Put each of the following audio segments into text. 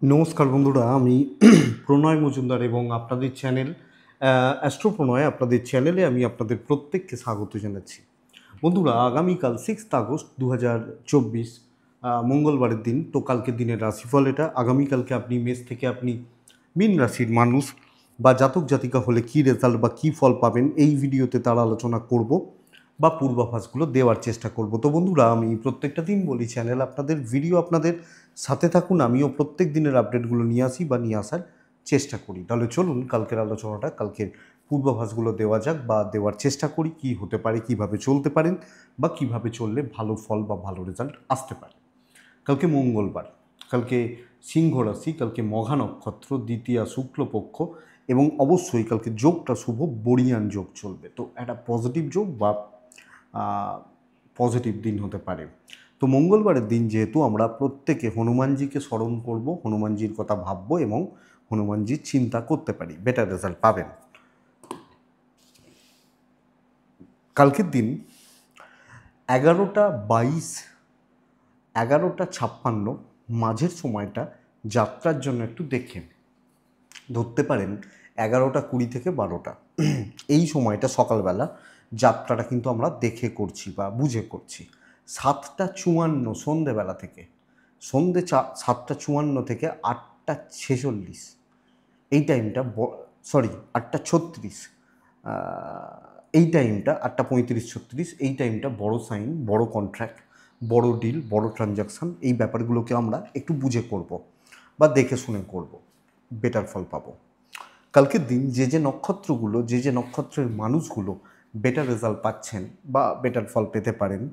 নমস্কার বন্ধুরা, আমি প্রণয় মজুমদার এবং আপনাদের চ্যানেল অ্যাস্ট্রো প্রণয়, আপনাদের চ্যানেলে আমি আপনাদের প্রত্যেককে স্বাগত জানাচ্ছি। বন্ধুরা, আগামীকাল 6 আগস্ট 2024 মঙ্গলবারের দিন। তো কালকের দিনের রাশিফল এটা। আগামীকালকে আপনি মেষ থেকে আপনি মীন রাশির মানুষ বা জাতক জাতিকা হলে কী রেজাল্ট বা কী ফল পাবেন এই ভিডিওতে তার আলোচনা করব বা পূর্বাভাসগুলো দেওয়ার চেষ্টা করব। তো বন্ধুরা, আমি প্রত্যেকটা দিন বলি চ্যানেল আপনাদের ভিডিও আপনাদের সাথে থাকুন, আমিও প্রত্যেক দিনের আপডেটগুলো নিয়ে আসি বা নিয়ে আসার চেষ্টা করি। তাহলে চলুন কালকের আলোচনাটা, কালকের পূর্বাভাসগুলো দেওয়া যাক বা দেওয়ার চেষ্টা করি কী হতে পারে, কিভাবে চলতে পারেন বা কিভাবে চললে ভালো ফল বা ভালো রেজাল্ট আসতে পারে। কালকে মঙ্গলবার, কালকে সিংহ রাশি, কালকে মঘা নক্ষত্র, দ্বিতীয়া শুক্লপক্ষ এবং অবশ্যই কালকে যোগটা শুভ বরিয়ান যোগ চলবে। তো একটা পজিটিভ যোগ বা পজিটিভ দিন হতে পারে। তো মঙ্গলবারের দিন যেহেতু আমরা প্রত্যেকে হনুমানজিকে স্মরণ করব, হনুমানজির কথা ভাববো এবং হনুমানজির চিন্তা করতে পারি, বেটার রেজাল্ট পাবেন। কালকের দিন 11টা 22, 11টা 56, মাঝের সময়টা যাত্রার জন্য একটু দেখে ধরতে পারেন 11টা 20 থেকে 12টা। এই সময়টা সকালবেলা যাত্রাটা কিন্তু আমরা দেখে করছি বা বুঝে করছি। 7টা 54 সন্ধেবেলা থেকে, সন্ধে 7টা 54 থেকে 8টা 46, এই টাইমটা সরি 8টা 36, এই টাইমটা 8টা 35 36, এই টাইমটা বড় সাইন, বড় কন্ট্রাক্ট, বড় ডিল, বড় ট্রানজাকশান, এই ব্যাপারগুলোকে আমরা একটু বুঝে করব বা দেখে শুনে করব, বেটার ফল পাবো। কালকের দিন যে নক্ষত্রগুলো, যে নক্ষত্রের মানুষগুলো বেটার রেজাল্ট পাচ্ছেন বা বেটার ফল পেতে পারেন: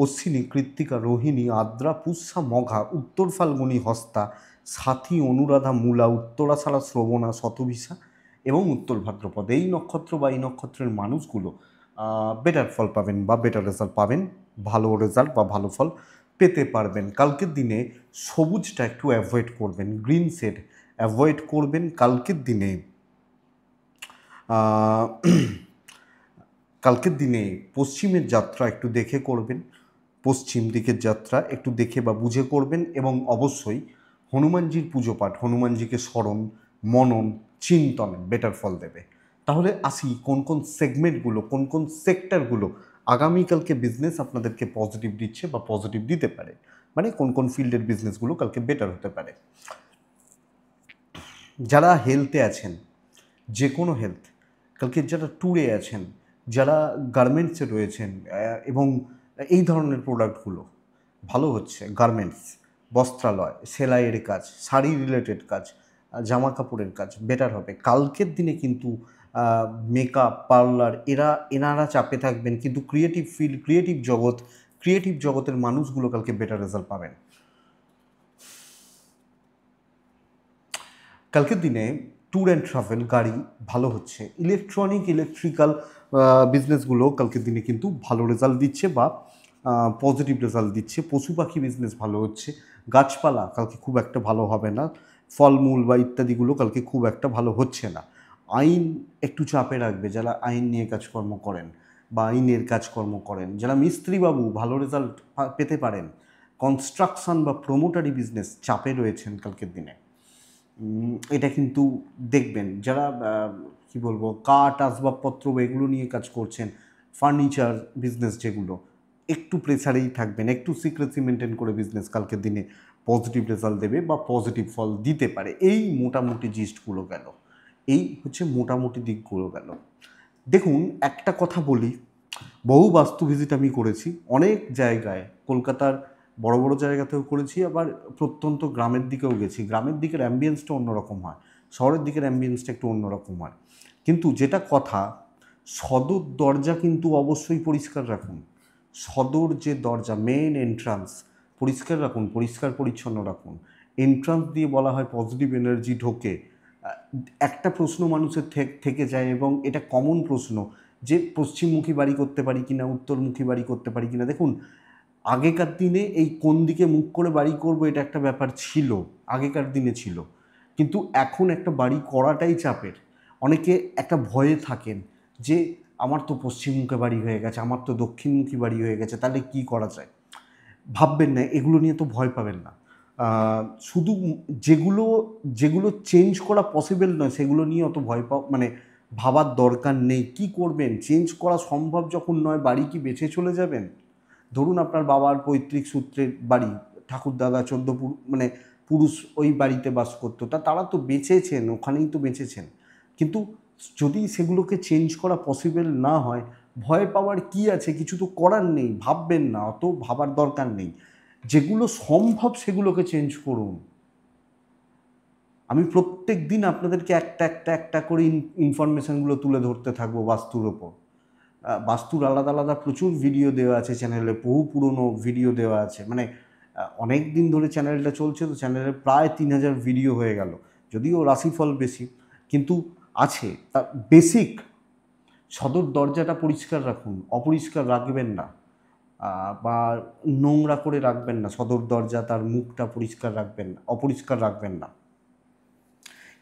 অশ্বিনী, কৃত্তিকা, রোহিণী, আদ্রা, পুষ্যা, মঘা, উত্তর ফাল্গুনী, হস্তা, সাথী, অনুরাধা, মূলা, উত্তরাষাঢ়া, শ্রবণা, শতভিষা এবং উত্তর ভাদ্রপদ। এই নক্ষত্র বা এই নক্ষত্রের মানুষগুলো বেটার ফল পাবেন বা বেটার রেজাল্ট পাবেন, ভালো রেজাল্ট বা ভালো ফল পেতে পারবেন। কালকের দিনে সবুজটা একটু অ্যাভয়েড করবেন, গ্রিন শেড অ্যাভয়েড করবেন। কালকের দিনে কালকের দিনে পশ্চিমের যাত্রা একটু দেখে করবেন, পশ্চিম দিকের যাত্রা একটু দেখে বা বুঝে করবেন এবং অবশ্যই হনুমানজির পুজো পাঠ, হনুমানজিকে স্মরণ, মনন, চিন্তন বেটার ফল দেবে। তাহলে আসি কোন কোন সেগমেন্টগুলো, কোন কোন সেক্টরগুলো আগামীকালকে বিজনেস আপনাদেরকে পজিটিভ দিচ্ছে বা পজিটিভ দিতে পারে, মানে কোন কোন ফিল্ডের বিজনেসগুলো কালকে বেটার হতে পারে। যারা হেলথে আছেন, যে কোনো হেলথ, কালকে যারা ট্যুরে আছেন, যারা গার্মেন্টসে রয়েছেন এবং এই ধরনের প্রোডাক্টগুলো ভালো হচ্ছে, গার্মেন্টস, বস্ত্রালয়, সেলাইয়ের কাজ, শাড়ি রিলেটেড কাজ, জামা কাপড়ের কাজ বেটার হবে। কালকের দিনে কিন্তু মেকআপ পার্লার এনারা চাপে থাকবেন, কিন্তু ক্রিয়েটিভ ফিল্ড, ক্রিয়েটিভ জগতের মানুষগুলো কালকে বেটার রেজাল্ট পাবেন। কালকের দিনে ট্যুর অ্যান্ড ট্রাভেল, গাড়ি ভালো হচ্ছে। ইলেকট্রিক্যাল বিজনেসগুলো কালকের দিনে কিন্তু ভালো রেজাল্ট দিচ্ছে বা পজিটিভ রেজাল্ট দিচ্ছে। পশু পাখি বিজনেস ভালো হচ্ছে। গাছপালা কালকে খুব একটা ভালো হবে না, ফলমূল বা ইত্যাদিগুলো কালকে খুব একটা ভালো হচ্ছে না। আইন একটু চাপে রাখবে যারা আইন নিয়ে কাজকর্ম করেন বা আইনের কাজকর্ম করেন। যারা মিস্ত্রিবাবু ভালো রেজাল্ট পেতে পারেন। কনস্ট্রাকশন বা প্রোমোটারি বিজনেস চাপে রয়েছেন কালকের দিনে, এটা কিন্তু দেখবেন। যারা কি বলবো, কাঠ আসবাবপত্র এগুলো নিয়ে কাজ করছেন, ফার্নিচার বিজনেস যেগুলো, একটু প্রেসারেই থাকবেন, একটু সিক্রেসি মেনটেন করে বিজনেস কালকের দিনে পজিটিভ রেজাল্ট দেবে বা পজিটিভ ফল দিতে পারে। এই মোটামুটি জিস্টগুলো গেল, এই হচ্ছে মোটামুটি দিকগুলো গেল। দেখুন, একটা কথা বলি, বহু বাস্তু ভিজিট আমি করেছি অনেক জায়গায়, কলকাতার বড় বড় জায়গাতেও করেছি, আবার প্রত্যন্ত গ্রামের দিকেও গেছি। গ্রামের দিকের অ্যাম্বিয়েন্সটা অন্যরকম হয়, শহরের দিকের অ্যাম্বিয়েন্সটা একটু অন্যরকম হয়। কিন্তু যেটা কথা, সদর দরজা কিন্তু অবশ্যই পরিষ্কার রাখুন। সদর যে দরজা, মেন এন্ট্রান্স পরিষ্কার রাখুন, পরিষ্কার পরিচ্ছন্ন রাখুন। এন্ট্রান্স দিয়ে বলা হয় পজিটিভ এনার্জি ঢোকে। একটা প্রশ্ন মানুষের থেকে যায় এবং এটা কমন প্রশ্ন, যে পশ্চিমমুখী বাড়ি করতে পারি কিনা, উত্তরমুখী বাড়ি করতে পারি কিনা। দেখুন, আগেকার দিনে এই কোন দিকে মুখ করে বাড়ি করব এটা একটা ব্যাপার ছিল, আগেকার দিনে ছিল। কিন্তু এখন একটা বাড়ি করাটাই চাপের। অনেকে একটা ভয়ে থাকেন যে আমার তো পশ্চিমমুখী বাড়ি হয়ে গেছে, আমার তো দক্ষিণমুখী বাড়ি হয়ে গেছে, তাহলে কি করা যায়। ভাববেন না, এগুলো নিয়ে তো ভয় পাবেন না। শুধু যেগুলো যেগুলো চেঞ্জ করা পসিবল নয় সেগুলো নিয়ে অত ভয় মানে ভাবার দরকার নেই। কি করবেন? চেঞ্জ করা সম্ভব যখন নয়, বাড়ি কি বেঁচে চলে যাবেন? ধরুন আপনার বাবার পৈতৃক সূত্রের বাড়ি, ঠাকুরদাদা 14 মানে পুরুষ ওই বাড়িতে বাস করতো, তারা তো বেঁচেছেন, ওখানেই তো বেঁচেছেন। কিন্তু যদি সেগুলোকে চেঞ্জ করা পসিবল না হয়, ভয় পাওয়ার কি আছে? কিছু তো করার নেই, ভাববেন না, অত ভাবার দরকার নেই। যেগুলো সম্ভব সেগুলোকে চেঞ্জ করুন। আমি প্রত্যেক দিন আপনাদেরকে একটা করে ইনফরমেশানগুলো তুলে ধরতে থাকবো বাস্তুর ওপর। বাস্তুর আলাদা আলাদা প্রচুর ভিডিও দেওয়া আছে চ্যানেলে, বহু পুরনো ভিডিও দেওয়া আছে। মানে অনেক দিন ধরে চ্যানেলটা চলছে, তো চ্যানেলে প্রায় 3000 ভিডিও হয়ে গেল। যদিও রাশিফল বেশি, কিন্তু আছে তা বেসিক। সদর দরজাটা পরিষ্কার রাখুন, অপরিষ্কার রাখবেন না, বা নোংরা করে রাখবেন না। সদর দরজা তার মুখটা পরিষ্কার রাখবেন না, অপরিষ্কার রাখবেন না।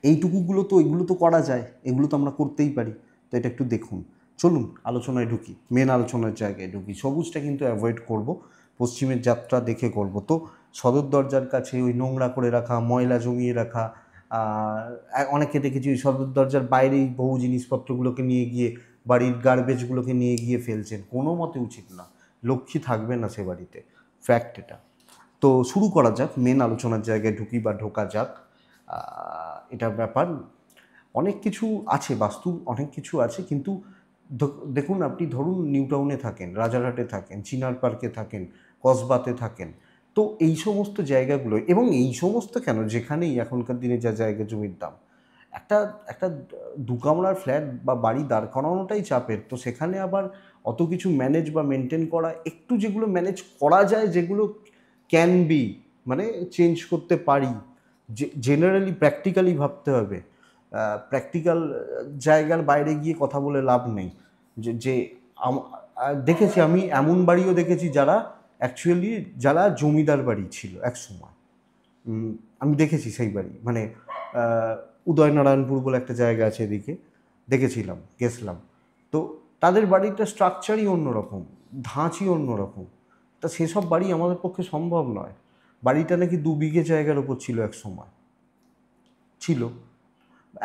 এগুলো তো করা যায়, এগুলো তো আমরা করতেই পারি। তো এটা একটু দেখুন। চলুন আলোচনায় ঢুকি, মেন আলোচনার জায়গায় ঢুকি। সবুজটা কিন্তু অ্যাভয়েড করব, পশ্চিমের যাত্রা দেখে করব। তো সদর দরজার কাছে ওই নোংরা করে রাখা, ময়লা জমিয়ে রাখা, অনেকে দেখেছি ওই সদর দরজার বাইরেই বহু জিনিসপত্রগুলোকে নিয়ে গিয়ে, বাড়ির গার্বেজগুলোকে নিয়ে গিয়ে ফেলছেন। কোনো মতে উচিত না, লক্ষ্মী থাকবে না সে বাড়িতে, ফ্যাক্ট এটা। তো শুরু করা যাক, মেন আলোচনার জায়গায় ঢুকি বা ঢোকা যাক। এটার ব্যাপার অনেক কিছু আছে, বাস্তুর অনেক কিছু আছে, কিন্তু দেখুন আপনি ধরুন নিউ টাউনে থাকেন, রাজারহাটে থাকেন, চিনার পার্কে থাকেন, কসবাতে থাকেন, তো এই সমস্ত জায়গাগুলো, এবং এই সমস্ত কেন, যেখানেই এখনকার দিনে যা জায়গা জমির দাম, একটা একটা 2 কামরার ফ্ল্যাট বা বাড়ি দাঁড় করানোটাই চাপের। তো সেখানে আবার অত কিছু ম্যানেজ বা মেনটেন করা, একটু যেগুলো ম্যানেজ করা যায়, যেগুলো ক্যান বি, মানে চেঞ্জ করতে পারি, জেনারেলি প্র্যাকটিক্যালি ভাবতে হবে। প্র্যাকটিক্যাল জায়গার বাইরে গিয়ে কথা বলে লাভ নেই। যে দেখেছি আমি এমন বাড়িও দেখেছি যারা জমিদার বাড়ি ছিল এক সময়। আমি দেখেছি সেই বাড়ি, মানে উদয়নারায়ণপুর বলে একটা জায়গা আছে এদিকে, দেখেছিলাম, গেছিলাম। তো তাদের বাড়িটা স্ট্রাকচারই অন্যরকম, ধাঁচই অন্যরকম। তা সেসব বাড়ি আমাদের পক্ষে সম্ভব নয়। বাড়িটা নাকি 2 বিঘে জায়গার ওপর ছিল এক সময়, ছিল,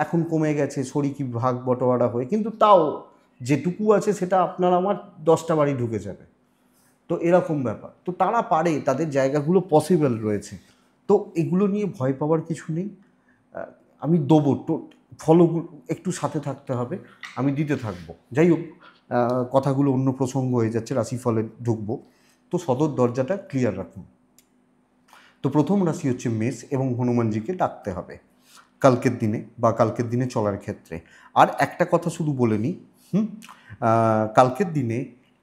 এখন কমে গেছে শরিকি ভাগ বটোয়ারা হয়ে, কিন্তু তাও যেটুকু আছে সেটা আপনার আমার 10টা বাড়ি ঢুকে যাবে। তো এরকম ব্যাপার। তো তারা পারে, তাদের জায়গাগুলো পসিবল রয়েছে। তো এগুলো নিয়ে ভয় পাওয়ার কিছু নেই। আমি দেবো, তো ফলোগুলো একটু সাথে থাকতে হবে, আমি দিতে থাকবো। যাই হোক, কথাগুলো অন্য প্রসঙ্গ হয়ে যাচ্ছে, রাশিফলে ঢুকবো। তো সদর দরজাটা ক্লিয়ার রাখুন। তো প্রথম রাশি হচ্ছে মেষ, এবং হনুমানজিকে ডাকতে হবে কালকের দিনে চলার ক্ষেত্রে। আর একটা কথা শুধু বলে নিই, কালকের দিনে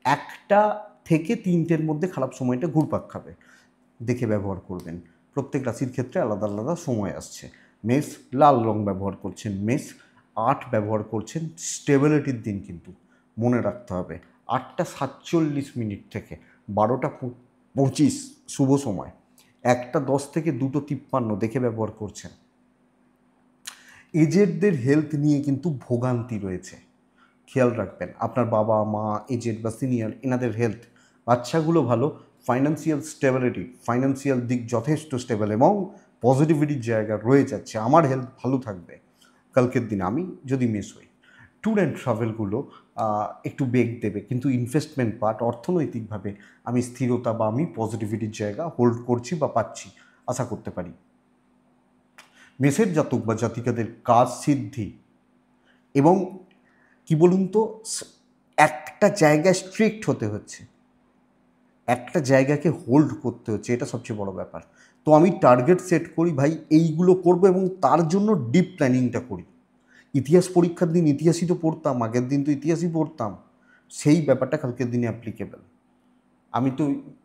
1টা থেকে 3টের মধ্যে খারাপ সময়টা ঘুরপাক খাবে, দেখে ব্যবহার করবেন। প্রত্যেক রাশির ক্ষেত্রে আলাদা আলাদা সময় আসছে। মেষ লাল রং ব্যবহার করছেন, মেষ 8 ব্যবহার করছেন, স্টেবিলিটির দিন কিন্তু মনে রাখতে হবে। 8টা 47 থেকে 12টা 25 শুভ সময়, 1টা 10 থেকে 2টো 53 দেখে ব্যবহার করছেন। এজেডদের হেলথ নিয়ে কিন্তু ভোগান্তি রয়েছে, খেয়াল রাখবেন। আপনার বাবা মা এজেড বা সিনিয়র, এনাদের হেলথ, বাচ্চাগুলো ভালো, ফাইন্যান্সিয়াল দিক যথেষ্ট স্টেবল এবং পজিটিভিটির জায়গা রয়ে যাচ্ছে। আমার হেলথ ভালো থাকবে কালকের দিনে, আমি যদি মিস হই। ট্যুর অ্যান্ড ট্রাভেলগুলো একটু বেগ দেবে, কিন্তু ইনভেস্টমেন্ট পার্ট, অর্থনৈতিকভাবে আমি স্থিরতা বা আমি পজিটিভিটির জায়গা হোল্ড করছি বা পাচ্ছি, আশা করতে পারি। মেষের জাতক বা জাতিকাদের কাজ সিদ্ধি, এবং কি বলুন তো, একটা জায়গায় স্ট্রিক্ট হতে হচ্ছে, একটা জায়গাকে হোল্ড করতে হচ্ছে, এটা সবচেয়ে বড় ব্যাপার। তো আমি টার্গেট সেট করি, ভাই এইগুলো করব, এবং তার জন্য ডিপ প্ল্যানিংটা করি। ইতিহাস পরীক্ষার দিন ইতিহাসই তো পড়তাম, আগের দিন তো ইতিহাসই পড়তাম, সেই ব্যাপারটা কালকের দিনে অ্যাপ্লিকেবল। আমি তো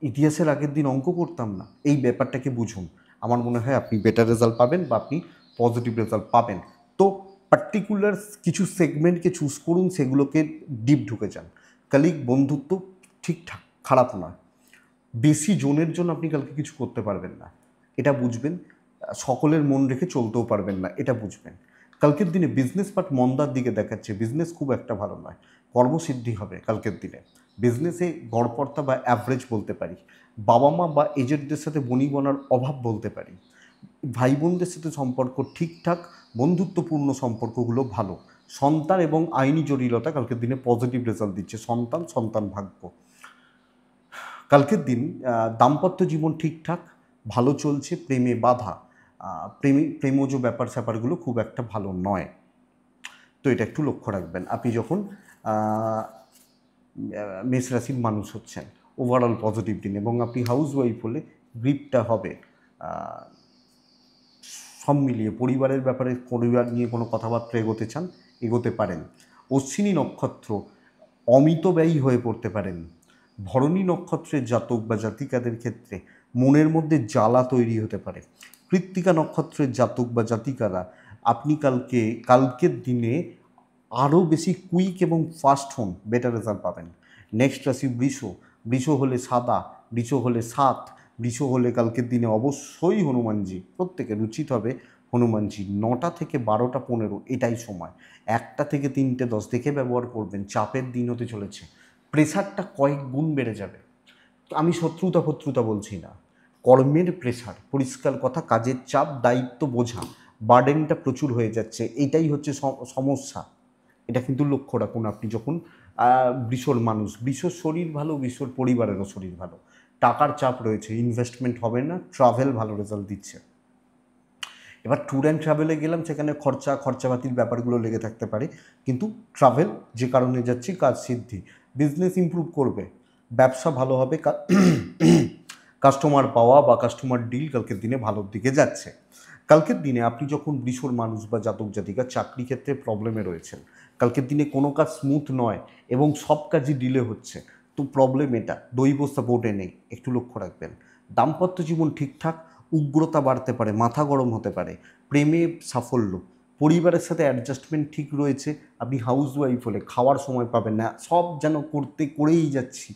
ইতিহাসের আগের দিন অঙ্ক করতাম না। এই ব্যাপারটাকে বুঝুন, আমার মনে হয় আপনি বেটার রেজাল্ট পাবেন, বা আপনি পজিটিভ রেজাল্ট পাবেন। তো পার্টিকুলার কিছু সেগমেন্টকে চুজ করুন, সেগুলোকে ডিপ ঢুকে যান। কালিক বন্ধুত্ব ঠিকঠাক, খারাপ নয়। বেশি জনের জন্য আপনি কালকে কিছু করতে পারবেন না, এটা বুঝবেন। সকলের মন রেখে চলতেও পারবেন না, এটা বুঝবেন। কালকের দিনে বিজনেস পার্ট মন্দার দিকে দেখাচ্ছে, বিজনেস খুব একটা ভালো নয়। কর্মসিদ্ধি হবে কালকের দিনে, বিজনেসে গড়পড়তা বা অ্যাভারেজ বলতে পারি, বাবা মা বা এজেন্টদের সাথে বনিবনার অভাব বলতে পারি, ভাই বোনদের সাথে সম্পর্ক ঠিকঠাক, বন্ধুত্বপূর্ণ সম্পর্কগুলো ভালো, সন্তান এবং আইনি জটিলতা কালকের দিনে পজিটিভ রেজাল্ট দিচ্ছে, সন্তান ভাগ্য। কালকের দিন দাম্পত্য জীবন ঠিকঠাক ভালো চলছে, প্রেমে বাধা, প্রেমজ ব্যাপার স্যাপারগুলো খুব একটা ভালো নয়। তো এটা একটু লক্ষ্য রাখবেন আপনি যখন মেষ রাশির মানুষ হচ্ছেন। ওভারঅল পজিটিভ দিন, এবং আপনি হাউস ওয়াইফ হলে গ্রিপটা হবে। সব মিলিয়ে পরিবারের ব্যাপারে, পরিবার নিয়ে কোনো কথাবার্তা এগোতে চান, এগোতে পারেন। অশ্বিনী নক্ষত্র অমিতব্যয়ী হয়ে পড়তে পারেন। ভরণী নক্ষত্রের জাতক বা জাতিকাদের ক্ষেত্রে মনের মধ্যে জ্বালা তৈরি হতে পারে। কৃত্তিকা নক্ষত্রের জাতক বা জাতিকারা আপনি কালকের দিনে আরও বেশি কুইক এবং ফাস্ট হন, বেটার রেজাল্ট পাবেন। নেক্সট রাশি বৃষ হলে সাদা, বৃষ হলে সাত, বৃষ হলে কালকের দিনে অবশ্যই হনুমানজি, প্রত্যেকের উচিত হবে হনুমানজি 9টা থেকে 12টা 15 এটাই সময়, 1টা থেকে 3টে 10 দেখে ব্যবহার করবেন। চাপের দিন হতে চলেছে, প্রেশারটা কয়েক গুণ বেড়ে যাবে। আমি শত্রুতা বলছি না, কর্মের প্রেশার, পরিষ্কার কথা, কাজের চাপ, দায়িত্ব বোঝা, বার্ডেনটা প্রচুর হয়ে যাচ্ছে, এটাই হচ্ছে সমস্যা। এটা কিন্তু লক্ষ্য রাখুন আপনি যখন বৃষর মানুষ। বৃষর শরীর ভালো, বৃষর পরিবারেরও শরীর ভালো, টাকার চাপ রয়েছে, ইনভেস্টমেন্ট হবে না, ট্রাভেল ভালো রেজাল্ট দিচ্ছে। এবার ট্যুর অ্যান্ড ট্রাভেলে গেলাম, সেখানে খরচাপাতির ব্যাপারগুলো লেগে থাকতে পারে, কিন্তু ট্রাভেল যে কারণে যাচ্ছি, কাজ সিদ্ধি, বিজনেস ইমপ্রুভ করবে, ব্যবসা ভালো হবে, কাস্টমার পাওয়া বা কাস্টমার ডিল কালকের দিনে ভালোর দিকে যাচ্ছে। কালকের দিনে আপনি যখন বৃষর মানুষ বা জাতক জাতিকা চাকরি ক্ষেত্রে প্রবলেমে রয়েছেন, কালকের দিনে কোনো কাজ স্মুথ নয় এবং সব কাজই ডিলে হচ্ছে, তো প্রবলেম এটা, দৈব সাপোর্টে নেই, একটু লক্ষ্য রাখবেন। দাম্পত্য জীবন ঠিকঠাক, উগ্রতা বাড়তে পারে, মাথা গরম হতে পারে, প্রেমে সাফল্য, পরিবারের সাথে অ্যাডজাস্টমেন্ট ঠিক রয়েছে। আপনি হাউস ওয়াইফ হলে খাওয়ার সময় পাবেন না, সব যেন করেই যাচ্ছি,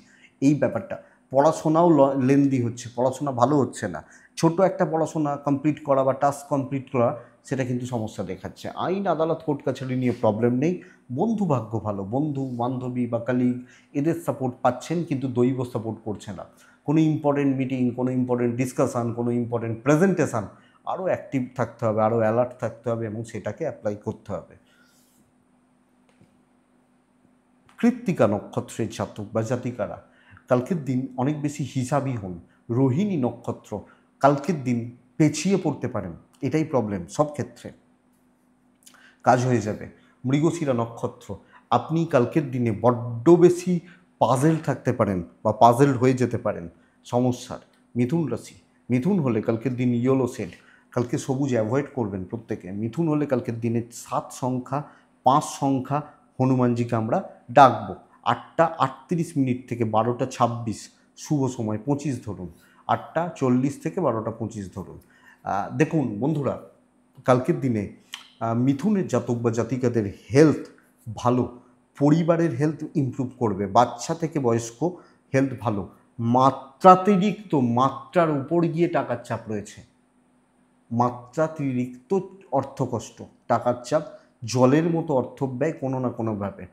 এই ব্যাপারটা। পড়াশোনাও লেন্দি হচ্ছে, পড়াশোনা ভালো হচ্ছে না, ছোট একটা পড়াশোনা কমপ্লিট করা বা টাস্ক কমপ্লিট করা, সেটা কিন্তু সমস্যা দেখাচ্ছে। আইন আদালত কোর্ট কাছারি নিয়ে প্রবলেম নেই, বন্ধু ভাগ্য ভালো, বন্ধু বান্ধবী বা কালিগ এদের সাপোর্ট পাচ্ছেন, কিন্তু দৈব সাপোর্ট করছে না। কোনো ইম্পর্টেন্ট মিটিং, কোনো ইম্পর্টেন্ট ডিসকাশান, কোনো ইম্পর্টেন্ট প্রেজেন্টেশান, আরও অ্যাক্টিভ থাকতে হবে, আরও অ্যালার্ট থাকতে হবে এবং সেটাকে অ্যাপ্লাই করতে হবে। কৃত্তিকা নক্ষত্রের জাতক বা জাতিকারা কালকের দিন অনেক বেশি হিসাবি হন। রোহিণী নক্ষত্র কালকের দিন পেছিয়ে পড়তে পারেন, এটাই প্রবলেম, সব ক্ষেত্রে কাজ হয়ে যাবে। মৃগশিরা নক্ষত্র আপনি কালকের দিনে বড্ড বেশি পাজেল থাকতে পারেন বা পাজেল হয়ে যেতে পারেন সমস্যার। মিথুন রাশি, মিথুন হলে কালকের দিন ইয়েলো শেড, কালকে সবুজ অ্যাভয়েড করবেন প্রত্যেকে। মিথুন হলে কালকের দিনে 7 সংখ্যা, 5 সংখ্যা হনুমানজিকে আমরা ডাকবো। 8টা 38 থেকে 12টা 26 শুভ সময়, 25 ধরুন, 8টা 40 থেকে 12টা 25 ধরুন। দেখুন বন্ধুরা, কালকের দিনে মিথুনের জাতক বা জাতিকাদের হেলথ ভালো, পরিবারের হেলথ ইমপ্রুভ করবে, বাচ্চা থেকে বয়স্ক হেলথ ভালো। মাত্রার উপর গিয়ে টাকার চাপ রয়েছে, মাত্রাতিরিক্ত অর্থকষ্ট, টাকার চাপ, জলের মতো অর্থ ব্যয় কোনো না কোনোভাবে।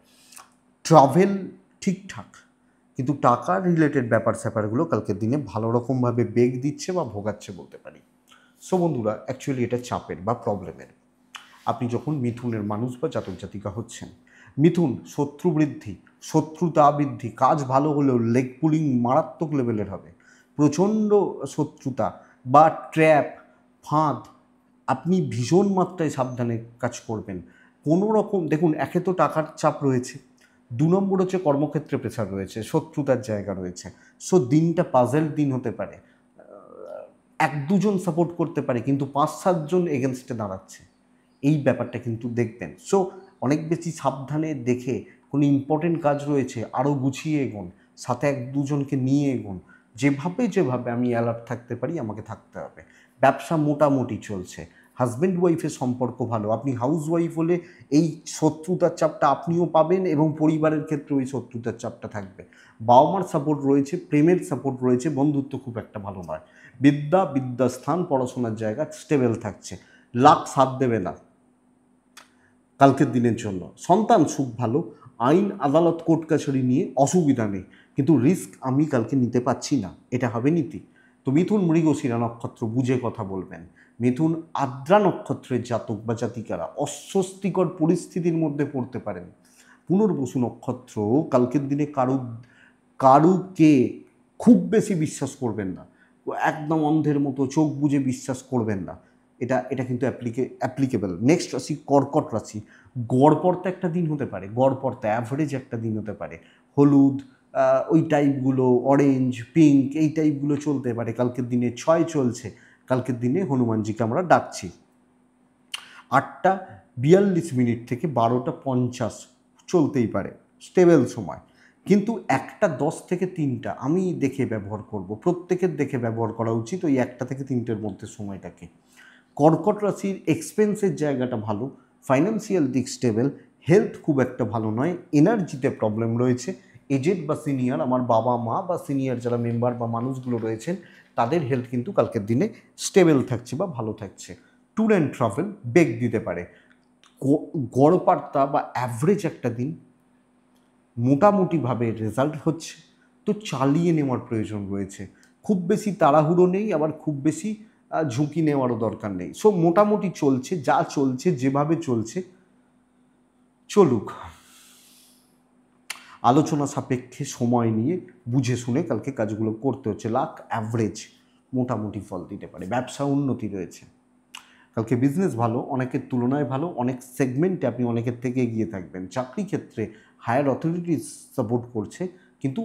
ট্রাভেল ঠিকঠাক, কিন্তু টাকার রিলেটেড ব্যাপার স্যাপারগুলো কালকের দিনে ভালো রকমভাবে বেগ দিচ্ছে বা ভোগাচ্ছে বলতে পারি। সো বন্ধুরা, অ্যাকচুয়ালি এটা চাপের বা প্রবলেমের। আপনি যখন মিথুনের মানুষ বা জাতক জাতিকা হচ্ছেন, মিথুন শত্রু বৃদ্ধি, শত্রুতা বৃদ্ধি, কাজ ভালো হলেও লেগ পুলিং মারাত্মক লেভেলের হবে, প্রচণ্ড শত্রুতা বা ট্র্যাপ, ফাঁদ, আপনি ভীষণ মাত্রায় সাবধানে কাজ করবেন। কোনো রকম, দেখুন, একে তো টাকার চাপ রয়েছে, 2 নম্বর হচ্ছে কর্মক্ষেত্রে প্রেশার রয়েছে, শত্রুতার জায়গা রয়েছে। সো দিনটা পাজেল দিন হতে পারে, 1-2 জন সাপোর্ট করতে পারে, কিন্তু 5-7 জন এগেনস্টে দাঁড়াচ্ছে, এই ব্যাপারটা কিন্তু দেখবেন। সো অনেক বেশি সাবধানে দেখে, কোনো ইম্পর্টেন্ট কাজ রয়েছে আরও গুছিয়ে এগোন, সাথে 1-2 জনকে নিয়ে এগোন, যেভাবে আমি অ্যালার্ট থাকতে পারি আমাকে থাকতে হবে। ব্যবসা মোটামুটি চলছে, হাজব্যান্ড ওয়াইফের সম্পর্ক ভালো, আপনি হাউস ওয়াইফ হলে এই শত্রুতার চাপটা আপনিও পাবেন এবং পরিবারের ক্ষেত্রে ওই শত্রুতার চাপটা থাকবে। বাবা মার সাপোর্ট রয়েছে, প্রেমের সাপোর্ট রয়েছে, বন্ধুত্ব খুব একটা ভালো নয়। বিদ্যাস্থান, পড়াশোনার জায়গা স্টেবল থাকছে, লাক সাথ দেবে না কালকের দিনের জন্য। সন্তান সুখ ভালো, আইন আদালত কোর্ট কাছারি নিয়ে অসুবিধা নেই, কিন্তু রিস্ক আমি কালকে নিতে পারছি না, এটা হবে নীতি। তো মিথুন মৃগশিরা নক্ষত্র বুঝে কথা বলবেন। মিথুন আদ্রা নক্ষত্রের জাতক বা জাতিকারা অস্বস্তিকর পরিস্থিতির মধ্যে পড়তে পারেন। পুনর্বসু নক্ষত্র কালকের দিনে কারুকে খুব বেশি বিশ্বাস করবেন না, একদম অন্ধের মতো চোখ বুজে বিশ্বাস করবেন না, এটা এটা কিন্তু অ্যাপ্লিকেবল। নেক্সট রাশি কর্কট রাশি। গড়পড়তা একটা দিন হতে পারে, গড়পড়তা অ্যাভারেজ একটা দিন হতে পারে। হলুদ ওই টাইপগুলো, অরেঞ্জ পিঙ্ক এই টাইপগুলো চলতে পারে। কালকের দিনে 6 চলছে, কালকের দিনে হনুমানজিকে আমরা ডাকছি। 8:42 থেকে 12:50 চলতেই পারে, স্টেবল সময়। কিন্তু 1:10 থেকে 3টা আমি দেখে ব্যবহার করব, প্রত্যেকের দেখে ব্যবহার করা উচিত ওই 1টা থেকে 3টের মধ্যে সময়টাকে। কর্কট রাশির এক্সপেন্সের জায়গাটা ভালো, ফাইন্যান্সিয়াল দিক স্টেবল, হেলথ খুব একটা ভালো নয়, এনার্জিতে প্রবলেম রয়েছে। এজেড বা সিনিয়র, আমার বাবা মা বা সিনিয়র যারা মেম্বার বা মানুষগুলো রয়েছেন, তাদের হেলথ কিন্তু কালকের দিনে স্টেবল থাকছে বা ভালো থাকছে। ট্যুর অ্যান্ড ট্রাভেল বেগ দিতে পারে। গড়পাত্তা বা অ্যাভারেজ একটা দিন, মোটামুটিভাবে রেজাল্ট হচ্ছে, তো চালিয়ে নেওয়ার প্রয়োজন রয়েছে। খুব বেশি তাড়াহুড়ো নেই, আবার খুব বেশি ঝুঁকি নেওয়ারও দরকার নেই। সো মোটামুটি চলছে, যা চলছে যেভাবে চলছে চলুক। আলোচনা সাপেক্ষে সময় নিয়ে বুঝে শুনে কালকে কাজগুলো করতে হচ্ছে। লাক অ্যাভারেজ মোটামুটি ফল দিতে পারে, ব্যবসা উন্নতি রয়েছে। কালকে বিজনেস ভালো, অনেকের তুলনায় ভালো, অনেক সেগমেন্টে আপনি অনেকের থেকে এগিয়ে থাকবেন। চাকরি ক্ষেত্রে হায়ার অথরিটিস সাপোর্ট করছে, কিন্তু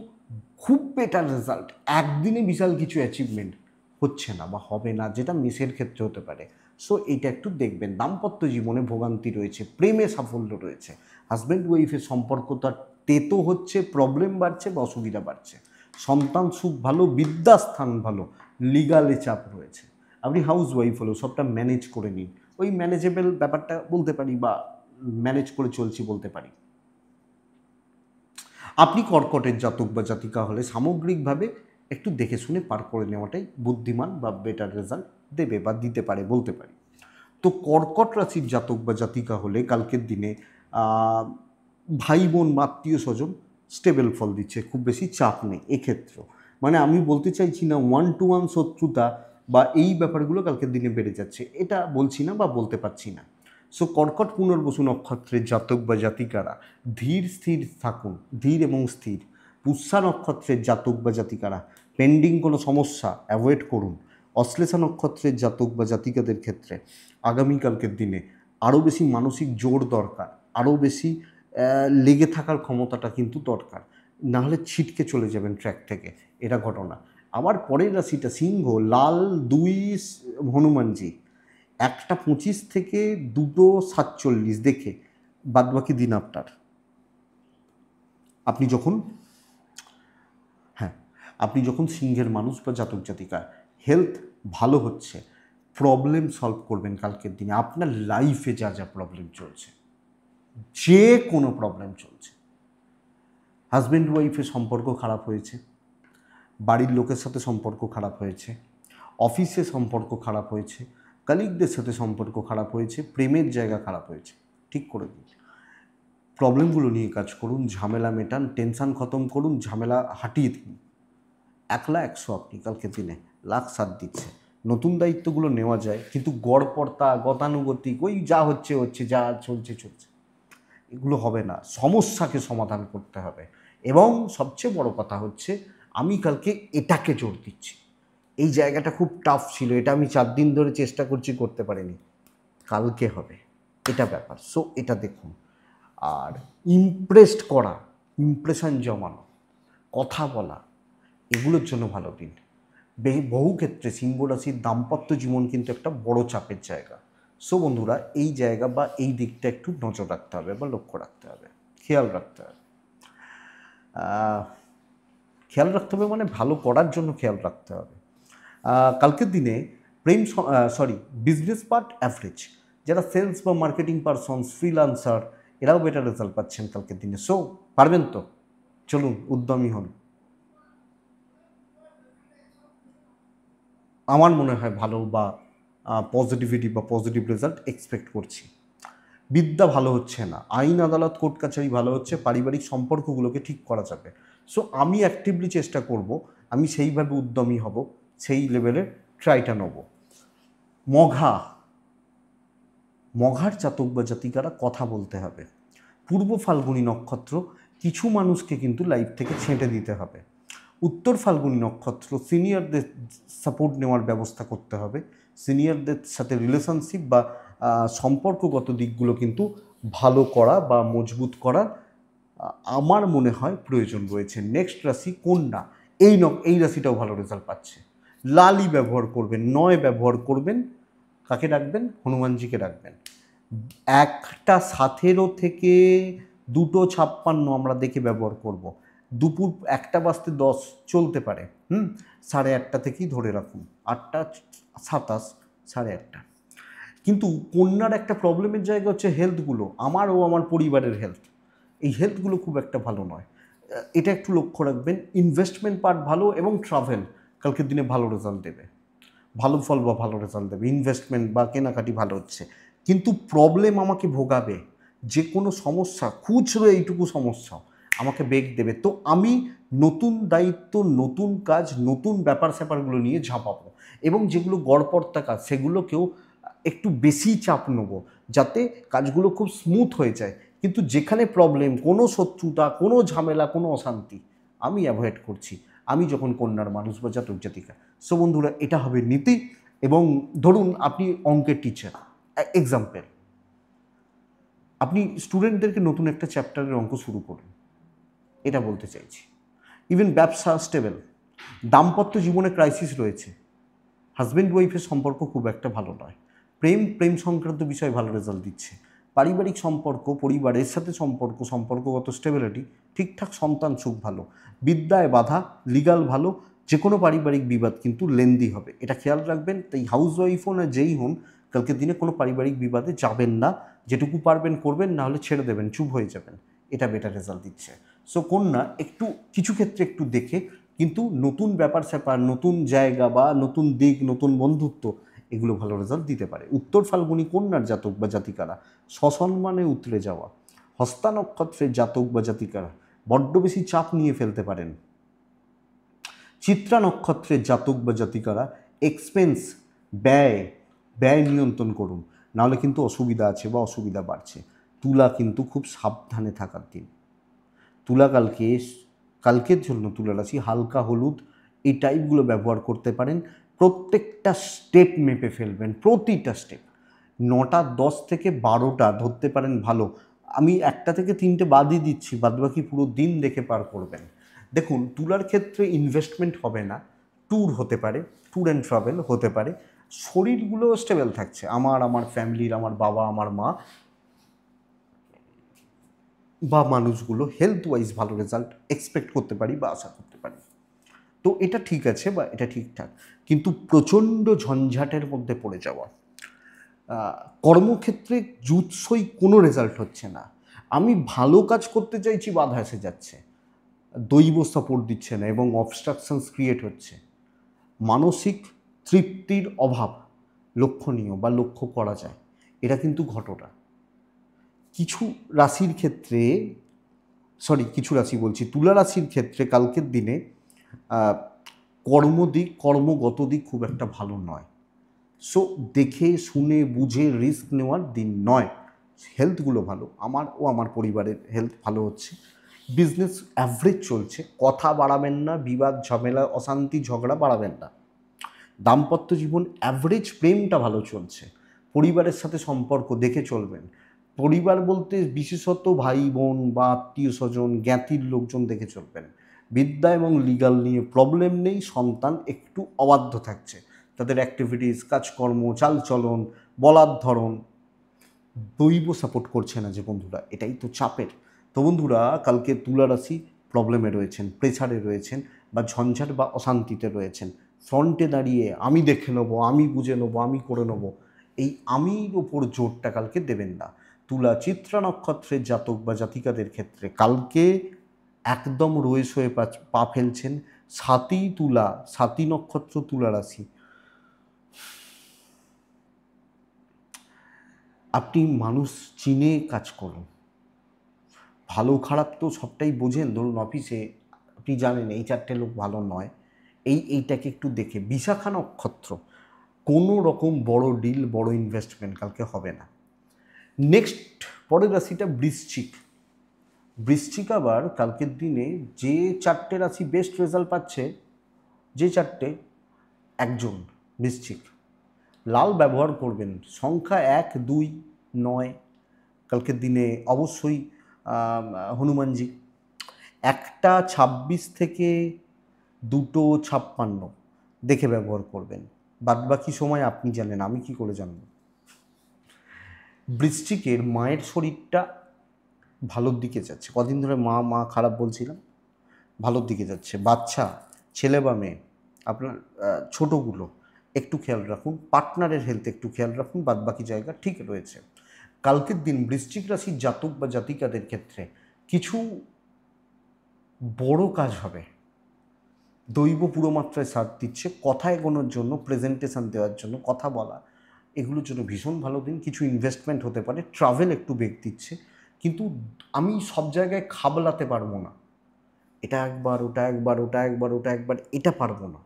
খুব বেটার রেজাল্ট, একদিনে বিশাল কিছু অ্যাচিভমেন্ট হচ্ছে না বা হবে না, যেটা মেসের ক্ষেত্রে হতে পারে। সো এইটা একটু দেখবেন। দাম্পত্য জীবনে ভোগান্তি রয়েছে, প্রেমে সাফল্য রয়েছে, হাজব্যান্ড ওয়াইফের সম্পর্কটা তেতো হচ্ছে, প্রবলেম বাড়ছে বা অসুবিধা বাড়ছে। সন্তান সুখ ভালো, বিদ্যাস্থান ভালো, লিগালে চাপ রয়েছে। আপনি হাউস ওয়াইফ হলেও সবটা ম্যানেজ করে নিন, ওই ম্যানেজেবল ব্যাপারটা বলতে পারি বা ম্যানেজ করে চলছি বলতে পারি। আপনি কর্কটের জাতক বা জাতিকা হলে সামগ্রিকভাবে একটু দেখে শুনে পার করে নেওয়াটাই বুদ্ধিমান বা বেটার রেজাল্ট দেবে বা দিতে পারে বলতে পারি। তো কর্কট রাশির জাতক বা জাতিকা হলে কালকের দিনে ভাই বোন বা আত্মীয় স্বজন স্টেবল ফল দিচ্ছে, খুব বেশি চাপ নেই এক্ষেত্রেও। মানে আমি বলতে চাইছি না 1-to-1 শত্রুতা বা এই ব্যাপারগুলো কালকের দিনে বেড়ে যাচ্ছে, এটা বলছি না বা বলতে পারছি না। সো কর্কট পুনর্বসু নক্ষত্রের জাতক বা জাতিকারা ধীর স্থির থাকুন, ধীর এবং স্থির। পুষ্যা নক্ষত্রের জাতক বা জাতিকারা পেন্ডিং কোনো সমস্যা অ্যাভয়েড করুন। অশ্লেষা নক্ষত্রের জাতক বা জাতিকাদের ক্ষেত্রে আগামীকালকের দিনে আরও বেশি মানসিক জোর দরকার, আরও বেশি লেগে থাকার ক্ষমতাটা কিন্তু দরকার, নাহলে ছিটকে চলে যাবেন ট্র্যাক থেকে, এটা ঘটনা। আবার পরের রাশিটা সিংহ, লাল 2 হনুমানজি, 1:25 থেকে 2:47 দেখে বাদবাকি দিন আপনার। আপনি যখন হ্যাঁ, আপনি যখন সিংহের মানুষ বা জাতক জাতিকা, হেলথ ভালো হচ্ছে, প্রবলেম সলভ করবেন কালকের দিনে। আপনার লাইফে যা যা প্রবলেম চলছে, যে কোনো প্রবলেম চলছে, হাজব্যান্ড ওয়াইফের সম্পর্ক খারাপ হয়েছে, বাড়ির লোকের সাথে সম্পর্ক খারাপ হয়েছে, অফিসে সম্পর্ক খারাপ হয়েছে, কালিগদের সাথে সম্পর্ক খারাপ হয়েছে, প্রেমের জায়গা খারাপ হয়েছে, ঠিক করে দিন। প্রবলেমগুলো নিয়ে কাজ করুন, ঝামেলা মেটান, টেনশান খতম করুন, ঝামেলা হাটিয়ে দিন। 100 আপনি কালকের দিনে লাখ সাথ দিচ্ছে। নতুন দায়িত্বগুলো নেওয়া যায়, কিন্তু গড়পড়তা গতানুগতিক ওই যা হচ্ছে হচ্ছে, যা চলছে চলছে, এগুলো হবে না। সমস্যাকে সমাধান করতে হবে। এবং সবচেয়ে বড় কথা হচ্ছে, আমি কালকে এটাকে জোর দিচ্ছি, এই জায়গাটা খুব টাফ ছিল, এটা আমি 4 দিন ধরে চেষ্টা করছি, করতে পারিনি, কালকে হবে, এটা ব্যাপার। সো এটা দেখুন। আর ইমপ্রেসড করা, ইমপ্রেশন জমানো, কথা বলা, এগুলোর জন্য ভালো দিন। বহু ক্ষেত্রে সিংহ রাশির দাম্পত্য জীবন কিন্তু একটা বড় চাপের জায়গা। সো বন্ধুরা, এই জায়গা বা এই দিকটা একটু নজর রাখতে হবে বা লক্ষ্য রাখতে হবে, খেয়াল রাখতে হবে। খেয়াল রাখতে হবে মানে ভালো করার জন্য খেয়াল রাখতে হবে। কালকের দিনে বিজনেস পার্ট অ্যাভারেজ, যারা সেলস বা মার্কেটিং পারসনস, ফ্রিল্যান্সার, এরাও বেটার রেজাল্ট পাচ্ছেন কালকের দিনে। সো পারবেন তো, চলুন উদ্যমী হন। আমার মনে হয় ভালো বা পজিটিভিটি বা পজিটিভ রেজাল্ট এক্সপেক্ট করছি। বিদ্যা ভালো হচ্ছে না, আইন আদালত কোর্ট কাছারি ভালো হচ্ছে, পারিবারিক সম্পর্কগুলোকে ঠিক করা যাবে। সো আমি অ্যাক্টিভলি চেষ্টা করব, আমি সেইভাবে উদ্যমী হব, সেই লেভেলের ট্রাইটা নেব। মঘা, মঘার জাতক বা জাতিকারা কথা বলতে হবে। পূর্ব ফাল্গুনী নক্ষত্র, কিছু মানুষকে কিন্তু লাইফ থেকে ছেঁটে দিতে হবে। উত্তর ফাল্গুনী নক্ষত্র, সিনিয়রদের সাপোর্ট নেওয়ার ব্যবস্থা করতে হবে। সিনিয়রদের সাথে রিলেশনশিপ বা সম্পর্কগত দিকগুলো কিন্তু ভালো করা বা মজবুত করার আমার মনে হয় প্রয়োজন রয়েছে। নেক্সট রাশি কন্যা, এই রাশিটাও ভালো রেজাল্ট পাচ্ছে। লালই ব্যবহার করবেন, নয় ব্যবহার করবেন। কাকে রাখবেন? হনুমানজিকে রাখবেন। 1:17 থেকে 2:56 আমরা দেখে ব্যবহার করব। দুপুর 1:10 চলতে পারে, 8:30 থেকেই ধরে রাখুন, 8:27, 8:30। কিন্তু কন্যার একটা প্রবলেমের জায়গা হচ্ছে হেলথগুলো, আমার ও আমার পরিবারের হেলথ, এই হেলথগুলো খুব একটা ভালো নয়। এটা একটু লক্ষ্য রাখবেন। ইনভেস্টমেন্ট পার্ট ভালো এবং ট্রাভেল কালকের দিনে ভালো রেজাল্ট দেবে, ভালো ফল বা ভালো রেজাল্ট দেবে। ইনভেস্টমেন্ট বা কেনাকাটি ভালো হচ্ছে, কিন্তু প্রবলেম আমাকে ভোগাবে। যে কোনো সমস্যা, খুচরো এইটুকু সমস্যা আমাকে বেগ দেবে। তো আমি নতুন দায়িত্ব, নতুন কাজ, নতুন ব্যাপার স্যাপারগুলো নিয়ে ঝাঁপাবো, এবং যেগুলো গড়পড়তা কাজ সেগুলোকেও একটু বেশি চাপ নেব, যাতে কাজগুলো খুব স্মুথ হয়ে যায়। কিন্তু যেখানে প্রবলেম, কোনো শত্রুতা, কোনো ঝামেলা, কোনো অশান্তি আমি অ্যাভয়েড করছি, আমি যখন কন্যার মানুষ বা জাতক জাতিকা। সো বন্ধুরা, এটা হবে নীতি। এবং ধরুন আপনি অঙ্কের টিচার, এক্সাম্পল, আপনি স্টুডেন্টদেরকে নতুন একটা চ্যাপ্টারের অঙ্ক শুরু করুন, এটা বলতে চাইছি। ইভেন ব্যবসা স্টেবল, দাম্পত্য জীবনে ক্রাইসিস রয়েছে, হাজব্যান্ড ওয়াইফের সম্পর্ক খুব একটা ভালো নয়, প্রেম সংক্রান্ত বিষয় ভালো রেজাল্ট দিচ্ছে, পারিবারিক সম্পর্ক, পরিবারের সাথে সম্পর্কগত স্টেবিলিটি ঠিকঠাক, সন্তান সুখ ভালো, বিদ্যায় বাধা, লিগাল ভালো, যে কোনো পারিবারিক বিবাদ কিন্তু লেন্দি হবে, এটা খেয়াল রাখবেন। তাই হাউস ওয়াইফ হন আর যেই হন, কালকের দিনে কোনো পারিবারিক বিবাদে যাবেন না। যেটুকু পারবেন করবেন, না হলে ছেড়ে দেবেন, চুপ হয়ে যাবেন, এটা বেটার রেজাল্ট দিচ্ছে। সো কন্যা একটু কিছু ক্ষেত্রে একটু দেখে, কিন্তু নতুন ব্যাপার স্যাপার, নতুন জায়গা বা নতুন দিক, নতুন বন্ধুত্ব, এগুলো ভালো রেজাল্ট দিতে পারে। উত্তর ফাল্গুনী কন্যার জাতক বা জাতিকারা, সসম্মানে উতরে যাওয়া। হস্তা নক্ষত্রের জাতক বা জাতিকারা বড্ড বেশি চাপ নিয়ে ফেলতে পারেন। চিত্রা নক্ষত্রের জাতক বা জাতিকারা এক্সপেন্স, ব্যয় ব্যয় নিয়ন্ত্রণ করুন, নাহলে কিন্তু অসুবিধা আছে বা অসুবিধা বাড়ছে। তুলা কিন্তু খুব সাবধানে থাকার দিন। তুলা কালকের জন্য তুলা রাশি হালকা হলুদ এই টাইপগুলো ব্যবহার করতে পারেন। প্রত্যেকটা স্টেপ মেপে ফেলবেন, প্রতিটা স্টেপ। 9:10 থেকে 12টা ধরতে পারেন ভালো, আমি 1টা থেকে 3টে বাদই দিচ্ছি, বাদবাকি পুরো দিন দেখে পার করবেন। দেখুন, তুলার ক্ষেত্রে ইনভেস্টমেন্ট হবে না, ট্যুর হতে পারে, ট্যুর অ্যান্ড ট্রাভেল হতে পারে। শরীরগুলো স্টেবল থাকছে, আমার ফ্যামিলির, আমার বাবা, আমার মা বা মানুষগুলো হেলথ ওয়াইজ ভালো রেজাল্ট এক্সপেক্ট করতে পারি বা আশা করতে পারি। তো এটা ঠিক আছে বা এটা ঠিকঠাক, কিন্তু প্রচণ্ড ঝঞ্ঝাটের মধ্যে পড়ে যাওয়া, কর্মক্ষেত্রে জুৎসই কোনো রেজাল্ট হচ্ছে না, আমি ভালো কাজ করতে চাইছি, বাধা এসে যাচ্ছে, দৈব সাপোর্ট দিচ্ছে না এবং অবস্ট্রাকশনস ক্রিয়েট হচ্ছে, মানসিক তৃপ্তির অভাব লক্ষণীয় বা লক্ষ্য করা যায়, এটা কিন্তু ঘটনা। কিছু রাশির ক্ষেত্রে, কিছু রাশি বলছি, তুলা রাশির ক্ষেত্রে কালকের দিনে কর্মগত দিক খুব একটা ভালো নয়। সো দেখে শুনে বুঝে রিস্ক নেওয়ার দিন নয়। হেলথগুলো ভালো, আমার পরিবারের হেলথ ভালো হচ্ছে, বিজনেস অ্যাভারেজ চলছে, কথা বাড়াবেন না, বিবাদ ঝামেলা অশান্তি ঝগড়া বাড়াবেন না। দাম্পত্য জীবন অ্যাভারেজ, প্রেমটা ভালো চলছে, পরিবারের সাথে সম্পর্ক দেখে চলবেন। পরিবার বলতে বিশেষত ভাই বোন বা আত্মীয় স্বজন, জ্ঞাতির লোকজন দেখে চলবেন। বিদ্যা এবং লিগাল নিয়ে প্রবলেম নেই, সন্তান একটু অবাধ্য থাকছে, তাদের অ্যাক্টিভিটিস, কাজকর্ম, চালচলন, বলার ধরন দৈব সাপোর্ট করছে না যে বন্ধুরা, এটাই তো চাপের। তো বন্ধুরা, কালকে তুলা রাশি প্রবলেমে রয়েছেন, প্রেসারে রয়েছেন, বা ঝঞ্ঝাট বা অশান্তিতে রয়েছেন। ফ্রন্টে দাঁড়িয়ে আমি দেখে নেবো, আমি বুঝে নেবো, আমি করে নেবো, এই আমির ওপর জোরটা কালকে দেবেন না। তুলা চিত্রা নক্ষত্রের জাতক বা জাতিকাদের ক্ষেত্রে কালকে একদম রয়েস হয়ে পা ফেলছেন। সাতী নক্ষত্র তুলা রাশি, আপনি মানুষ চিনে কাজ করুন। ভালো খারাপ তো সবটাই বোঝেন। ধরুন অফিসে আপনি জানেন এই 4টে লোক ভালো নয়, এইটাকে একটু দেখে বিশাখা নক্ষত্র কোনো রকম বড় ডিল, বড় ইনভেস্টমেন্ট কালকে হবে না। নেক্সট পরের রাশিটা বৃশ্চিক। বৃশ্চিক আবার কালকের দিনে যে 4টে রাশি বেস্ট রেজাল্ট পাচ্ছে, যে 4টে, একজন বৃশ্চিক। লাল ব্যবহার করবেন, সংখ্যা 1, 2, 9, কালকের দিনে অবশ্যই হনুমানজি। 1টা 26 থেকে 2টো 56 দেখে ব্যবহার করবেন। বাদবাকি সময় আপনি জানেন, আমি কি করে জানব। বৃশ্চিকের মায়ের শরীরটা ভালোর দিকে যাচ্ছে। কদিন ধরে মা খারাপ বলছিলাম, ভালোর দিকে যাচ্ছে। বাচ্চা, ছেলে বা মেয়ে, আপনার ছোটোগুলো একটু খেয়াল রাখুন। পার্টনারের হেলথ একটু খেয়াল রাখুন, বাদবাকি জায়গা ঠিক রয়েছে। কালকের দিন বৃশ্চিক রাশির জাতক বা জাতিকাদের ক্ষেত্রে কিছু বড় কাজ হবে। দৈব পুরো মাত্রায় সাথ দিচ্ছে। কথা এগোনোর জন্য, প্রেজেন্টেশন দেওয়ার জন্য, কথা বলা, এগুলোর জন্য ভীষণ ভালো দিন। কিছু ইনভেস্টমেন্ট হতে পারে, ট্রাভেল একটু বেগ দিচ্ছে। কিন্তু আমি সব জায়গায় খাবলাতে পারবো না, এটা একবার ওটা একবার ওটা একবার ওটা একবার, এটা পারবো না।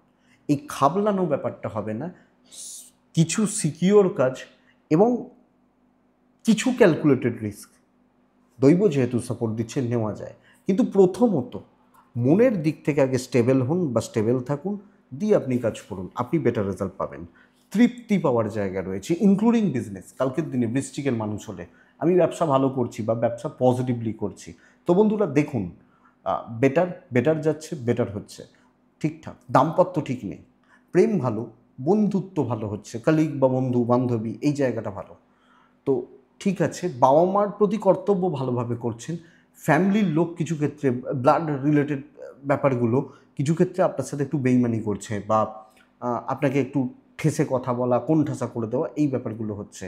এই খাবলানো ব্যাপারটা হবে না। কিছু সিকিওর কাজ এবং কিছু ক্যালকুলেটেড রিস্ক, দৈব যেহেতু সাপোর্ট দিচ্ছে, নেওয়া যায়। কিন্তু প্রথমত মনের দিক থেকে আগে স্টেবল হন বা স্টেবল থাকুন, দিয়ে আপনি কাজ করুন, আপনি বেটার রেজাল্ট পাবেন। তৃপ্তি পাওয়ার জায়গা রয়েছে, ইনক্লুডিং বিজনেস। কালকের দিনে বৃশ্চিকের মানুষ হলে আমি ব্যবসা ভালো করছি বা ব্যবসা পজিটিভলি করছি, তো বন্ধুরা দেখুন বেটার যাচ্ছে, বেটার হচ্ছে, ঠিকঠাক। দাম্পত্য ঠিক নেই, প্রেম ভালো, বন্ধুত্ব ভালো হচ্ছে, কলিগ বা বন্ধু বান্ধবী, এই জায়গাটা ভালো। তো ঠিক আছে, বাবা মার প্রতি কর্তব্য ভালোভাবে করছেন। ফ্যামিলির লোক কিছু ক্ষেত্রে, ব্লাড রিলেটেড ব্যাপারগুলো কিছু ক্ষেত্রে আপনার সাথে একটু বেইমানি করছে বা আপনাকে একটু ঠেসে কথা বলা, কোণঠাসা করে দেওয়া, এই ব্যাপারগুলো হচ্ছে।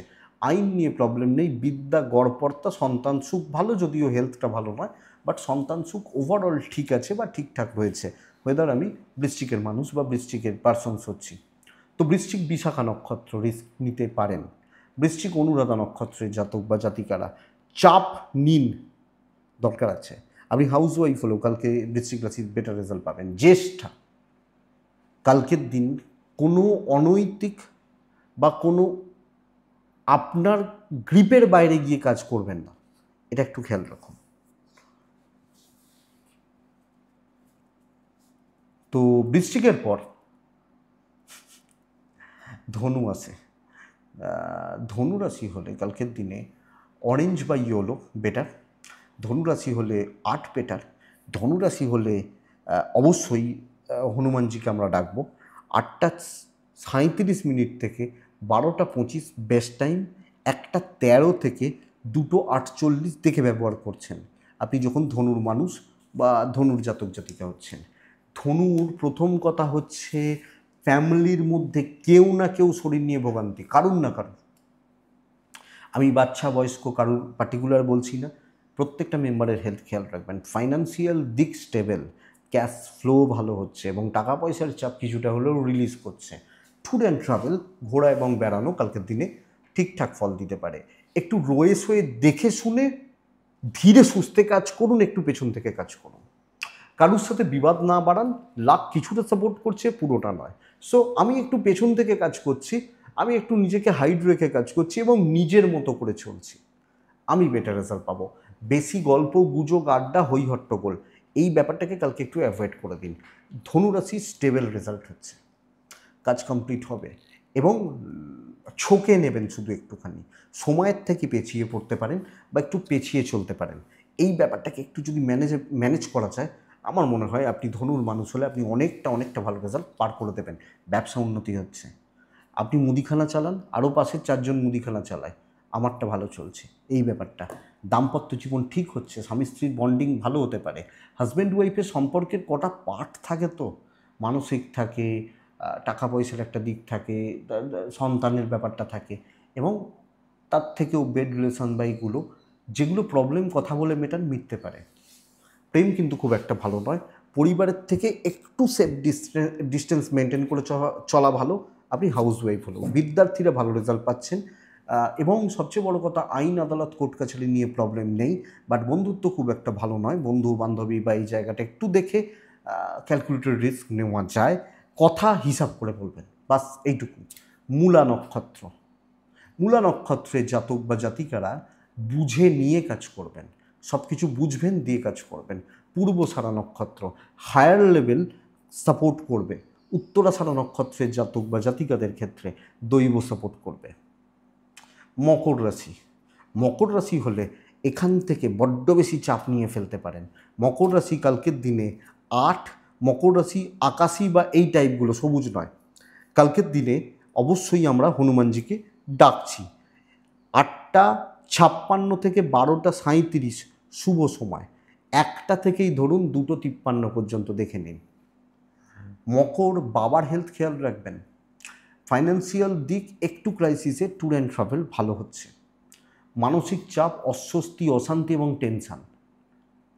আইন নিয়ে প্রবলেম নেই, বিদ্যা গড়পড়তা, সন্তান সুখ ভালো, যদিও হেলথটা ভালো নয়, বাট সন্তান সুখ ওভারঅল ঠিক আছে বা ঠিকঠাক রয়েছে। ওয়েদার আমি বৃশ্চিকের মানুষ বা বৃশ্চিকের পার্সনস হচ্ছি। তো বৃশ্চিক বিশাখা নক্ষত্র, রিস্ক নিতে পারেন। বৃশ্চিক অনুরাধা নক্ষত্রের জাতক বা জাতিকারা চাপ নিন, দরকার আছে। আপনি হাউস ওয়াইফ হলেও কালকে বৃশ্চিক রাশির বেটার রেজাল্ট পাবেন। জ্যেষ্ঠা, কালকের দিন কোনো অনৈতিক বা কোনো আপনার গ্রিপের বাইরে গিয়ে কাজ করবেন না, এটা একটু খেয়াল রাখুন। তো বৃশ্চিকের পর ধনু আছে। ধনুরাশি হলে কালকের দিনে অরেঞ্জ বা ইয়েলো বেটার। ধনুরাশি হলে 8 বেটার। ধনুরাশি হলে অবশ্যই হনুমানজিকে আমরা ডাকবো। 8টা 37 থেকে 12টা 25 বেস্ট টাইম। 1টা 13 থেকে 2টো 48 দেখে ব্যবহার করছেন আপনি যখন ধনুর মানুষ বা ধনুর জাতক জাতিকা হচ্ছেন। ধনুর প্রথম কথা হচ্ছে ফ্যামিলির মধ্যে কেউ না কেউ শরীর নিয়ে ভোগান্তি, কারুর না কারুর। আমি বাচ্চা বয়স্ক কারুর পার্টিকুলার বলছি না, প্রত্যেকটা মেম্বারের হেলথ খেয়াল রাখবেন। ফাইন্যান্সিয়াল দিক স্টেবল, ক্যাশ ফ্লো ভালো হচ্ছে এবং টাকা পয়সার চাপ কিছুটা হলেও রিলিজ করছে। ট্যুর অ্যান্ড ট্রাভেল, ঘোরা এবং বেড়ানো কালকের দিনে ঠিকঠাক ফল দিতে পারে। একটু রয়ে সয়ে দেখে শুনে ধীরে সুস্থে কাজ করুন, একটু পেছন থেকে কাজ করুন। কারুর সাথে বিবাদ না বাড়ান। লাক কিছুটা সাপোর্ট করছে, পুরোটা নয়। সো আমি একটু পেছন থেকে কাজ করছি, আমি একটু নিজেকে হাইড রেখে কাজ করছি এবং নিজের মতো করে চলছি, আমি বেটার রেজাল্ট পাবো। বেশি গল্প গুজব আড্ডা হই হট্টগোল, এই ব্যাপারটাকে কালকে একটু অ্যাভয়েড করে দিন। ধনুরাশি স্টেবল রেজাল্ট হচ্ছে, কাজ কমপ্লিট হবে এবং ছকে নেবেন শুধু একটুখানি, সময়ের থেকে পেছিয়ে পড়তে পারেন বা একটু পেছিয়ে চলতে পারেন। এই ব্যাপারটাকে একটু যদি ম্যানেজ করা যায়, আমার মনে হয় আপনি ধনুর মানুষ হলে আপনি অনেকটা ভালো রেজাল্ট পার করে দেবেন। ব্যবসা উন্নতি হচ্ছে, আপনি মুদিখানা চালান, আরও পাশের 4জন মুদিখানা চালায়, আমারটা ভালো চলছে, এই ব্যাপারটা। দাম্পত্য জীবন ঠিক হচ্ছে, স্বামী স্ত্রীর বন্ডিং ভালো হতে পারে। হাজব্যান্ড ওয়াইফের সম্পর্কের কটা পার্ট থাকে, তো মানসিক থাকে, টাকা পয়সার একটা দিক থাকে, সন্তানের ব্যাপারটা থাকে এবং তার থেকেও বেড রিলেশন বা এইগুলো, যেগুলো প্রবলেম কথা বলে মিটতে পারে। প্রেম কিন্তু খুব একটা ভালো নয়, পরিবারের থেকে একটু সেফ ডিস্টেন্স মেনটেন করে চলা ভালো। আপনি হাউস ওয়াইফ হলেও বিদ্যার্থীরা ভালো রেজাল্ট পাচ্ছেন। এবং সবচেয়ে বড় কথা, আইন আদালত কোর্ট কাছারি নিয়ে প্রবলেম নেই, বাট বন্ধুত্ব খুব একটা ভালো নয়। বন্ধু বান্ধবী বা এই জায়গাটা একটু দেখে ক্যালকুলেটেড রিস্ক নেওয়া যায়, কথা হিসাব করে বলবেন, বাস এইটুকু। মূলা নক্ষত্র, মূলা নক্ষত্রের জাতক বা জাতিকারা বুঝে নিয়ে কাজ করবেন, সব কিছু বুঝবেন দিয়ে কাজ করবেন। পূর্বসারা নক্ষত্র হায়ার লেভেল সাপোর্ট করবে, উত্তরাষাঢ়া নক্ষত্রের জাতক বা জাতিকাদের ক্ষেত্রে দৈব সাপোর্ট করবে। মকর রাশি, মকর রাশি হলে এখান থেকে বড্ড বেশি চাপ নিয়ে ফেলতে পারেন। মকর রাশি কালকের দিনে 8, মকর রাশি আকাশি বা এই টাইপগুলো, সবুজ নয়, কালকের দিনে অবশ্যই আমরা হনুমানজিকে ডাকছি। 8:56 থেকে 12:37 শুভ সময়, 1টা থেকেই ধরুন 2:53 পর্যন্ত দেখে নিন। মকর, বাবার হেলথ খেয়াল রাখবেন। ফাইন্যান্সিয়াল দিক একটু ক্রাইসিসে, ট্যুর অ্যান্ড ট্রাভেল ভালো হচ্ছে। মানসিক চাপ, অস্বস্তি, অশান্তি এবং টেনশান।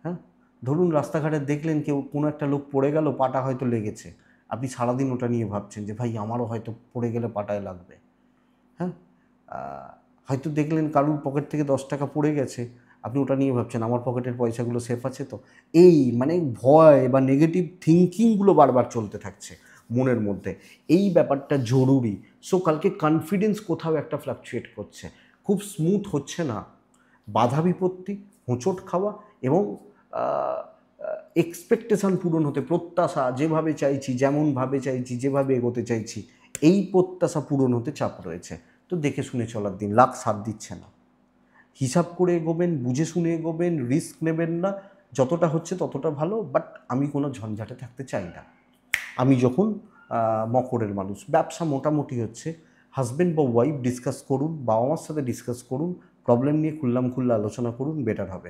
হ্যাঁ, ধরুন রাস্তাঘাটে দেখলেন কেউ, কোনো একটা লোক পড়ে গেল, পাটা হয়তো লেগেছে, আপনি সারাদিন ওটা নিয়ে ভাবছেন যে ভাই আমারও হয়তো পড়ে গেলে পাটায় লাগবে। হ্যাঁ, হয়তো দেখলেন কারুর পকেট থেকে 10 টাকা পড়ে গেছে, আপনি ওটা নিয়ে ভাবছেন আমার পকেটের পয়সাগুলো সেফ আছে তো। এই মানে ভয় বা নেগেটিভ থিঙ্কিংগুলো বারবার চলতে থাকছে মনের মধ্যে, এই ব্যাপারটা জরুরি। সো কালকে কনফিডেন্স কোথাও একটা ফ্লাকচুয়েট করছে, খুব স্মুথ হচ্ছে না। বাধা বিপত্তি, হোঁচট খাওয়া এবং এক্সপেকটেশান পূরণ হতে, প্রত্যাশা যেভাবে চাইছি, যেমনভাবে চাইছি, যেভাবে এগোতে চাইছি, এই প্রত্যাশা পূরণ হতে চাপ রয়েছে। তো দেখে শুনে চলার দিন, লাক সাথ দিচ্ছে না। হিসাব করে এগোবেন, বুঝে শুনে এগোবেন, রিস্ক নেবেন না, যতটা হচ্ছে ততটা ভালো, বাট আমি কোনো ঝঞ্ঝাটে থাকতে চাই না। আমি যখন মকরের মানুষ, ব্যবসা মোটামুটি হচ্ছে, হাজব্যান্ড বা ওয়াইফ ডিসকাস করুন, বাবা মার সাথে ডিসকাস করুন, প্রবলেম নিয়ে খুল্লা আলোচনা করুন, বেটার হবে।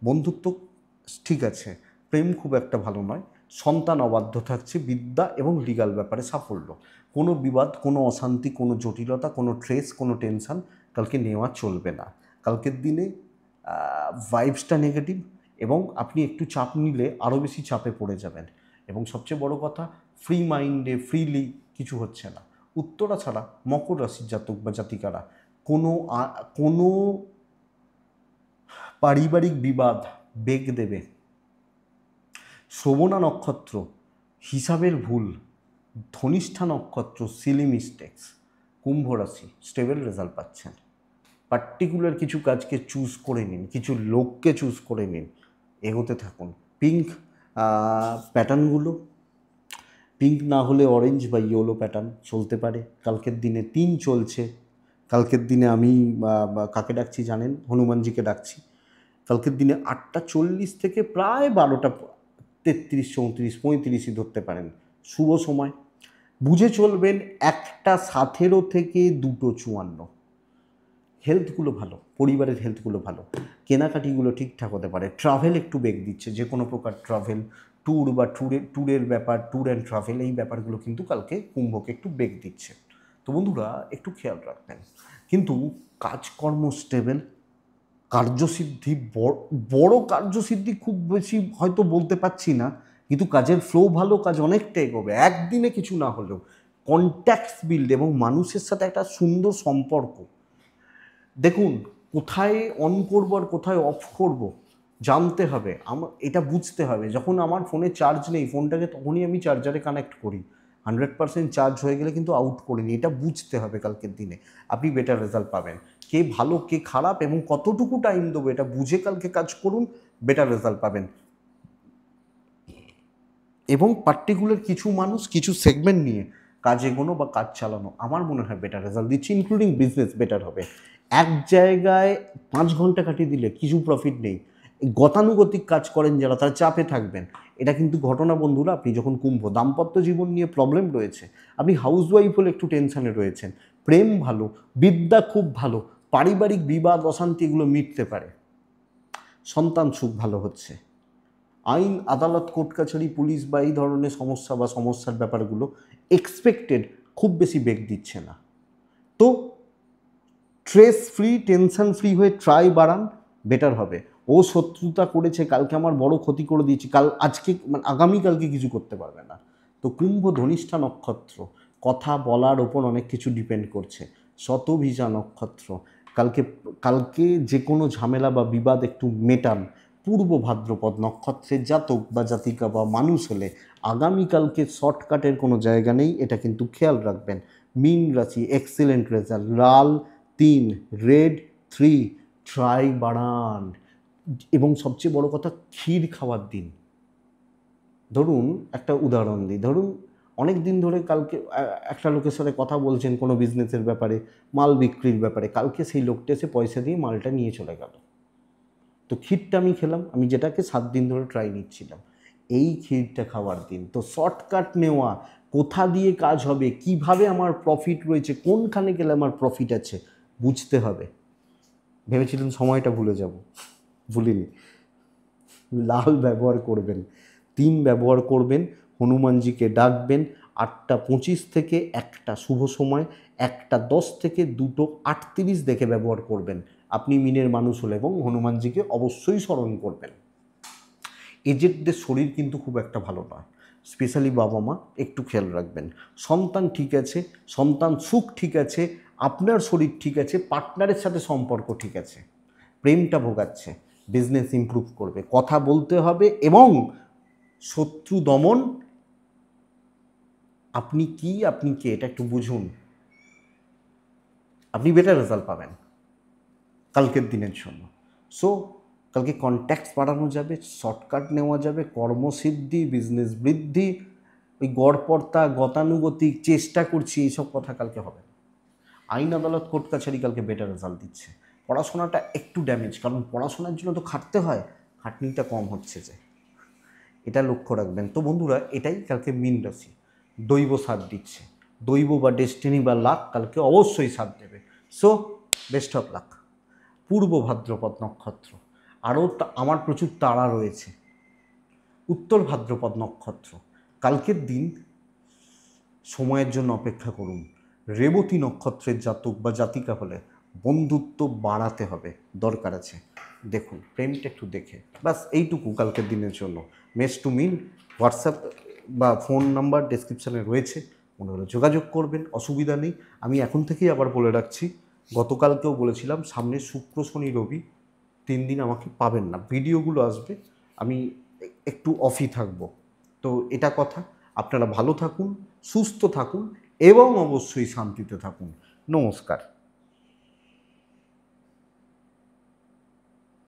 বন্ধুত্ব ঠিক আছে, প্রেম খুব একটা ভালো নয়। সন্তান অবাধ্য থাকছে, বিদ্যা এবং লিগাল ব্যাপারে সাফল্য। কোনো বিবাদ, কোনো অশান্তি, কোনো জটিলতা, কোনো ট্রেস, কোনো টেনশান কালকে নেওয়া চলবে না। কালকের দিনে ভাইবসটা নেগেটিভ এবং আপনি একটু চাপ নিলে আরও বেশি চাপে পড়ে যাবেন। এবং সবচেয়ে বড় কথা, ফ্রি মাইন্ডে ফ্রিলি কিছু হচ্ছে না। উত্তরা ছাড়া মকর রাশির জাতক বা জাতিকারা কোনো পারিবারিক বিবাদ বেগ দেবে। শ্রবণা নক্ষত্র হিসাবের ভুল, ধনিষ্ঠা নক্ষত্র সিলি মিস্টেক্স। কুম্ভ রাশি স্টেবল রেজাল্ট পাচ্ছেন। পার্টিকুলার কিছু কাজকে চুজ করে নিন, কিছু লোককে চুজ করে নিন, এগোতে থাকুন। পিঙ্ক প্যাটার্নগুলো, পিঙ্ক না হলে অরেঞ্জ বা ইয়েলো প্যাটার্ন চলতে পারে। কালকের দিনে 3 চলছে, কালকের দিনে আমি কাকে ডাকছি জানেন? হনুমানজিকে ডাকছি। কালকের দিনে 8:40 থেকে প্রায় 12:33, 34, 35ই ধরতে পারেন শুভ সময়। বুঝে চলবেন, 1:17 থেকে 2:54। হেলথগুলো ভালো, পরিবারের হেলথগুলো ভালো, কেনাকাটিগুলো ঠিকঠাক হতে পারে। ট্রাভেল একটু বেগ দিচ্ছে, যে কোনো প্রকার ট্রাভেল, ট্যুর বা ট্যুরের ব্যাপার, ট্যুর অ্যান্ড ট্রাভেল, এই ব্যাপারগুলো কিন্তু কালকে কুম্ভকে একটু বেগ দিচ্ছে। তো বন্ধুরা একটু খেয়াল রাখবেন। কিন্তু কাজকর্ম স্টেবল, কার্যসিদ্ধি, বড় কার্যসিদ্ধি খুব বেশি হয়তো বলতে পারছি না, কিন্তু কাজের ফ্লো ভালো, কাজ অনেকটা এগোবে, একদিনে কিছু না হলেও। কন্ট্যাক্টস বিল্ড এবং মানুষের সাথে একটা সুন্দর সম্পর্ক। দেখুন, কোথায় অন করবো আর কোথায় অফ করব জানতে হবে, আমার এটা বুঝতে হবে। যখন আমার ফোনে চার্জ নেই, ফোনটাকে তখনই আমি চার্জারে কানেক্ট করি, 100% চার্জ হয়ে গেলে কিন্তু আউট করে নিই। এটা বুঝতে হবে, কালকের দিনে আপনি বেটার রেজাল্ট পাবেন। কে ভালো কে খারাপ এবং কতটুকু টাইম দেবো, এটা বুঝে কালকে কাজ করুন, বেটার রেজাল্ট পাবেন। এবং পার্টিকুলার কিছু মানুষ, কিছু সেগমেন্ট নিয়ে কাজ এগোনো বা কাজ চালানো আমার মনে হয় বেটার রেজাল্ট দিচ্ছে, ইনক্লুডিং বিজনেস বেটার হবে। এক জায়গায় 5 ঘন্টা কাটিয়ে দিলে কিছু প্রফিট নেই। গতানুগতিক কাজ করেন যারা, তারা চাপে থাকবেন। এটা কিন্তু ঘটনা বন্ধুরা। আপনি যখন কুম্ভ, দাম্পত্য জীবন নিয়ে প্রবলেম রয়েছে, আপনি হাউসওয়াইফ হলে একটু টেনশানে রয়েছেন, প্রেম ভালো, বিদ্যা খুব ভালো, পারিবারিক বিবাদ অশান্তি এগুলো মিটতে পারে, সন্তান সুখ ভালো হচ্ছে। আইন আদালত কোর্ট কাছারি পুলিশ বা এই ধরনের সমস্যা বা সমস্যার ব্যাপারগুলো এক্সপেক্টেড খুব বেশি বেগ দিচ্ছে না। তো স্ট্রেস ফ্রি, টেনশন ফ্রি হয়ে ট্রাই বাড়ান, বেটার হবে। ও শত্রুতা করেছে, কালকে আমার বড় ক্ষতি করে দিয়েছে, আজকে মানে আগামীকালকে কিছু করতে পারবে না। তো কুম্ভ ধনিষ্ঠা নক্ষত্র, কথা বলার ওপর অনেক কিছু ডিপেন্ড করছে। শতভিষা নক্ষত্র, কালকে কালকে যে কোনো ঝামেলা বা বিবাদ একটু মেটান। পূর্ব ভাদ্রপদ নক্ষত্রের জাতক বা জাতিকা বা মানুষ হলে আগামীকালকে শর্টকাটের কোনো জায়গা নেই, এটা কিন্তু খেয়াল রাখবেন। মীন রাশি, এক্সেলেন্ট রেজাল্ট, লাল 3, রেড 3, ট্রাই বাড়ান। এবং সবচেয়ে বড় কথা, ক্ষীর খাওয়ার দিন। ধরুন একটা উদাহরণ দিই, ধরুন অনেক দিন ধরে কালকে একটা লোকের সাথে কথা বলছেন কোনো বিজনেসের ব্যাপারে, মাল বিক্রির ব্যাপারে, কালকে সেই লোকটা এসে পয়সা দিয়ে মালটা নিয়ে চলে গেল। তো ক্ষীরটা আমি খেলাম, আমি যেটাকে 7 দিন ধরে ট্রাই নিচ্ছিলাম, এই ক্ষীরটা খাওয়ার দিন। তো শর্টকাট নেওয়া, কোথা দিয়ে কাজ হবে, কিভাবে আমার প্রফিট রয়েছে, কোনখানে গেলে আমার প্রফিট আছে বুঝতে হবে। ভেবেছিলেন সময়টা ভুলে যাব, ভুলিনি। লাল ব্যবহার করবেন, 3 ব্যবহার করবেন, হনুমানজিকে ডাকবেন। 8:25 থেকে 1টা শুভ সময়, 1:10 থেকে 2:38 দেখে ব্যবহার করবেন আপনি মিনের মানুষ হলে, এবং হনুমানজিকে অবশ্যই স্মরণ করবেন। এজেডদের শরীর কিন্তু খুব একটা ভালো নয়, স্পেশালি বাবা মা একটু খেয়াল রাখবেন। সন্তান ঠিক আছে, সন্তান সুখ ঠিক আছে, আপনার শরীর ঠিক আছে, পার্টনারের সাথে সম্পর্ক ঠিক আছে, প্রেমটা ভোগাচ্ছে, বিজনেস ইমপ্রুভ করবে, কথা বলতে হবে, এবং শত্রু দমন। আপনি কি, আপনি কে, এটা একটু বুঝুন, আপনি বেটার রেজাল্ট পাবেন কালকের দিনের জন্য। সো কালকে কন্ট্যাক্টস বাড়ানো যাবে, শর্টকাট নেওয়া যাবে, কর্মসিদ্ধি, বিজনেস বৃদ্ধি, ওই গড়পড়তা গতানুগতিক চেষ্টা করছি এইসব কথা কালকে হবে না। আইন আদালত কোর্ট কাছারি কালকে বেটার রেজাল্ট দিচ্ছে। পড়াশোনাটা একটু ড্যামেজ, কারণ পড়াশোনার জন্য তো খাটতে হয়, খাটনিটা কম হচ্ছে যে, এটা লক্ষ্য রাখবেন। তো বন্ধুরা, এটাই কালকে মীন রাশি। দৈব সাথ দিচ্ছে, দৈব বা ডেস্টিনি বা লাক কালকে অবশ্যই সাথ দেবে। So best of luck. পূর্ব ভাদ্রপদ নক্ষত্র, আরও আমার প্রচুর তাড়া রয়েছে। উত্তর ভাদ্রপদ নক্ষত্র, কালকের দিন সময়ের জন্য অপেক্ষা করুন। রেবতী নক্ষত্রের জাতক বা জাতিকা হলে বন্ধুত্ব বাড়াতে হবে, দরকার আছে। দেখুন প্রেমটা একটু দেখে, বাস এইটুকু কালকের দিনের জন্য। মেষ টু মিন, হোয়াটসঅ্যাপ বা ফোন নাম্বার ডেসক্রিপশানে রয়েছে, মনে হলে যোগাযোগ করবেন, অসুবিধা নেই। আমি এখন থেকেই আবার বলে রাখছি, গতকালকেও বলেছিলাম, সামনে শুক্র শনি রবি 3 দিন আমাকে পাবেন না, ভিডিওগুলো আসবে, আমি একটু অফই থাকবো। তো এটা কথা, আপনারা ভালো থাকুন, সুস্থ থাকুন, এবং অবশ্যই শান্তিতে থাকুন। নমস্কার।